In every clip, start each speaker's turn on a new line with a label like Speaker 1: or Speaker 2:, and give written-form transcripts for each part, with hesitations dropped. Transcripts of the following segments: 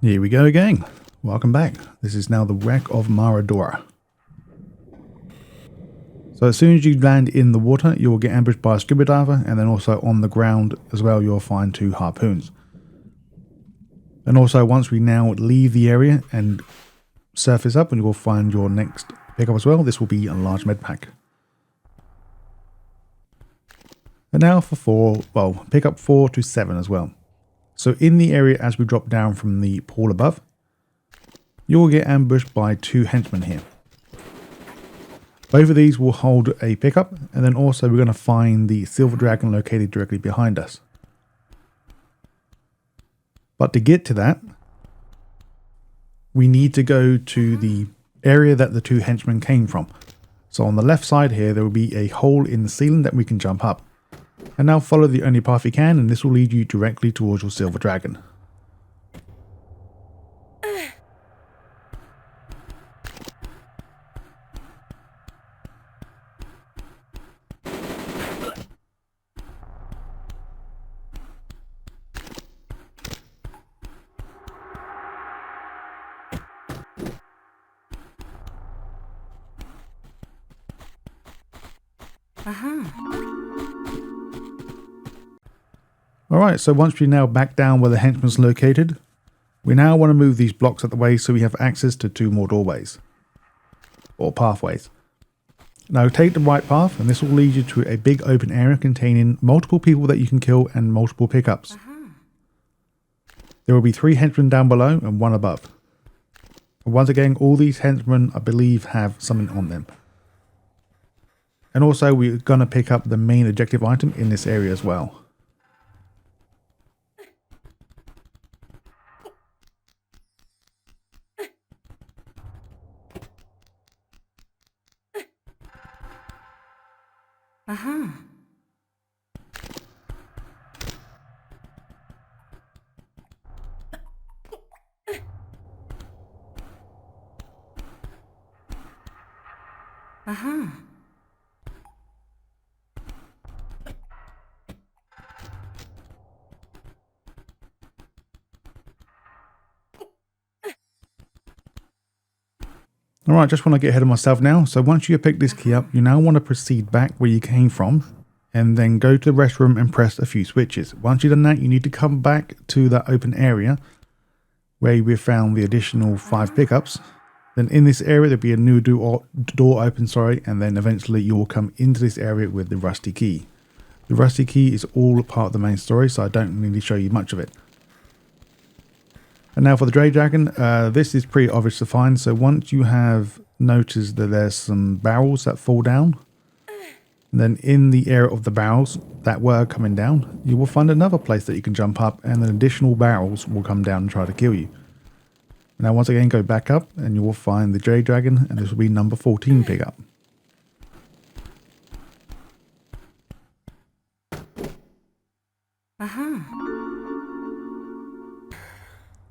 Speaker 1: Here we go again. Welcome back. This is now the wreck of Doria. So as soon as you land in the water, you will get ambushed by a scuba diver, and then also on the ground as well, you'll find 2 harpoons. And also once we now leave the area and surface up, and you will find your next pickup as well. This will be a large med pack. And now for pickup 4 to 7 as well. So in the area as we drop down from the pool above, you will get ambushed by 2 henchmen here. Both of these will hold a pickup, and then also we're going to find the silver dragon located directly behind us. But to get to that, we need to go to the area that the 2 henchmen came from. So on the left side here, there will be a hole in the ceiling that we can jump up. And now follow the only path you can, and this will lead you directly towards your silver dragon. Alright, so once we're now back down where the henchman's located, we now want to move these blocks out the way so we have access to 2 more doorways. Or pathways. Now take the right path, and this will lead you to a big open area containing multiple people that you can kill and multiple pickups. There will be 3 henchmen down below and 1 above. And once again, all these henchmen I believe have something on them. And also we're going to pick up the main objective item in this area as well. Alright, just want to get ahead of myself now. So once you pick this key up, you now want to proceed back where you came from, and then go to the restroom and press a few switches. Once you've done that, you need to come back to that open area where we found the additional 5 pickups. Then in this area, there'll be a new door open, and then eventually you will come into this area with the rusty key. The rusty key is all part of the main story, so I don't need to show you much of it. And now for the Jade dragon, this is pretty obvious to find. So once you have noticed that there's some barrels that fall down, and then in the area of the barrels that were coming down, you will find another place that you can jump up, and then additional barrels will come down and try to kill you. Now once again, go back up and you will find the Jade dragon, and this will be number 14 pickup.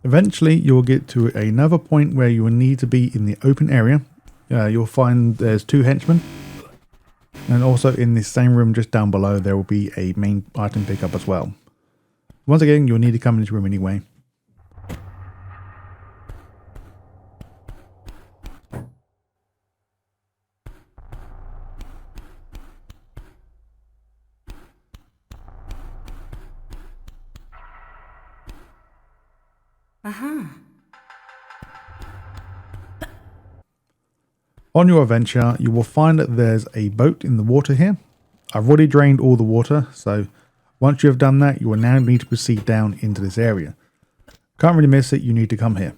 Speaker 1: Eventually, you'll get to another point where you will need to be in the open area. You'll find there's 2 henchmen. And also in this same room just down below, there will be a main item pickup as well. Once again, you'll need to come in this room anyway. On your adventure, you will find that there's a boat in the water here. I've already drained all the water, so once you have done that, you will now need to proceed down into this area. Can't really miss it, you need to come here.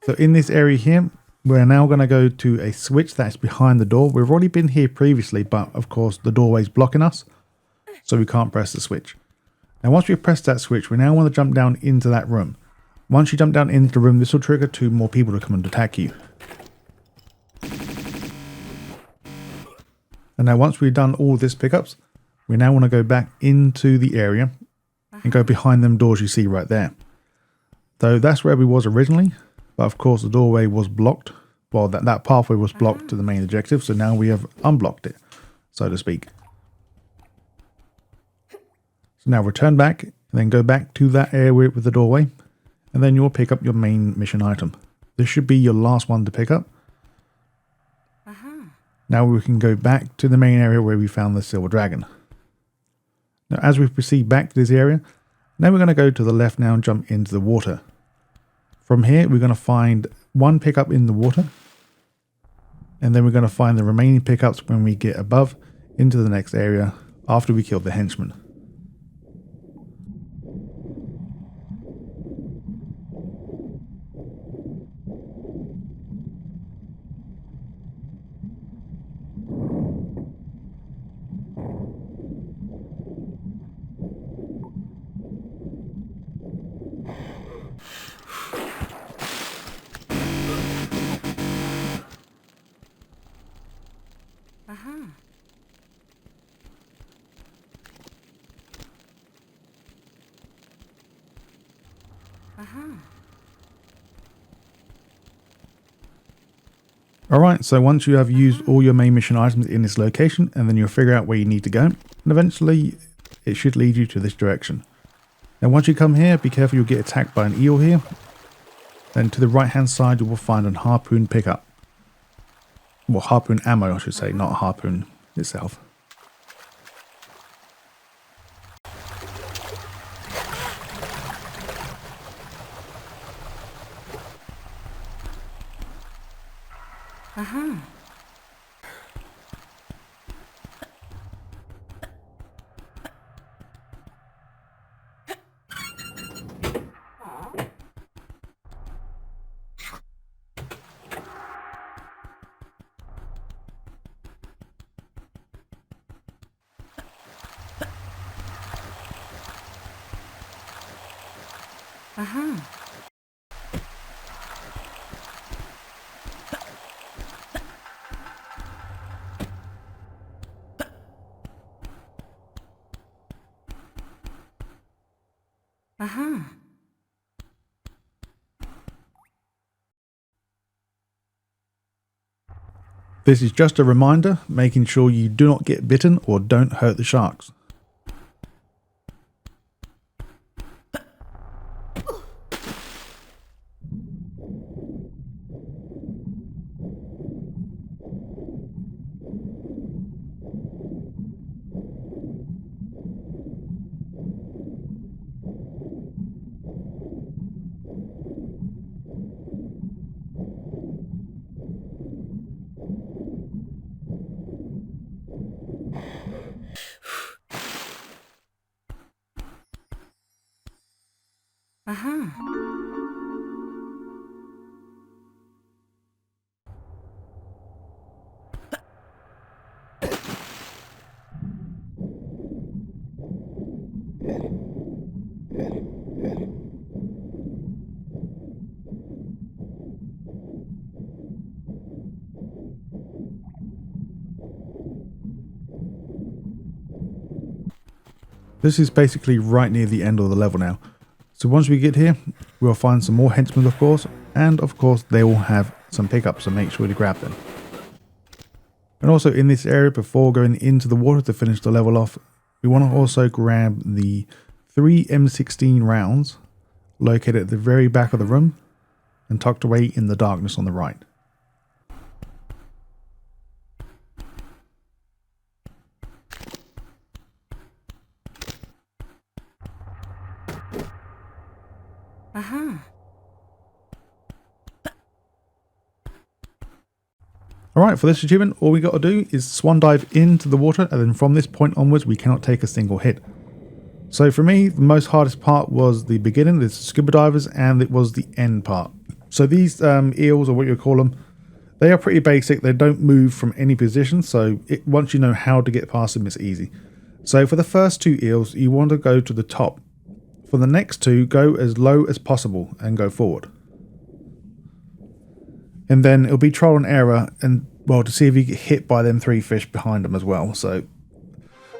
Speaker 1: So in this area here, we're now going to go to a switch that's behind the door. We've already been here previously, but of course the doorway's blocking us, so we can't press the switch. Now once we've pressed that switch, we now want to jump down into that room. Once you jump down into the room, this will trigger 2 more people to come and attack you. And now once we've done all this pickups, we now want to go back into the area and go behind them doors you see right there. So that's where we was originally, but of course the doorway was blocked. Well, that pathway was blocked to the main objective, so now we have unblocked it, so to speak. So now return back, and then go back to that area with the doorway. and then you'll pick up your main mission item. This should be your last one to pick up. Now we can go back to the main area where we found the silver dragon. Now as we proceed back to this area, now we're going to go to the left now and jump into the water. From here we're going to find one pickup in the water, and then we're going to find the remaining pickups when we get above into the next area after we kill the henchman. Alright, so once you have used all your main mission items in this location, and then you'll figure out where you need to go, and eventually it should lead you to this direction. Now once you come here, be careful you'll get attacked by an eel here. Then to the right hand side you will find a harpoon pickup. Well, harpoon ammo I should say, not a harpoon itself. This is just a reminder, making sure you do not get bitten or don't hurt the sharks. This is basically right near the end of the level now. So once we get here, we'll find some more henchmen of course, and of course they will have some pickups, so make sure to grab them. And also in this area, before going into the water to finish the level off, we want to also grab the 3 M16 rounds located at the very back of the room and tucked away in the darkness on the right. Alright, for this achievement, all we got to do is swan dive into the water, and then from this point onwards, we cannot take a single hit. So for me, the most hardest part was the beginning, the scuba divers, and it was the end part. So these eels, or what you call them, they are pretty basic. They don't move from any position, so once you know how to get past them, it's easy. So for the first 2 eels, you want to go to the top. For the next 2, go as low as possible and go forward. And then it'll be trial and error, and well, to see if you get hit by them 3 fish behind them as well. So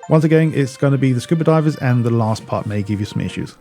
Speaker 1: once again, it's going to be the scuba divers, and the last part may give you some issues.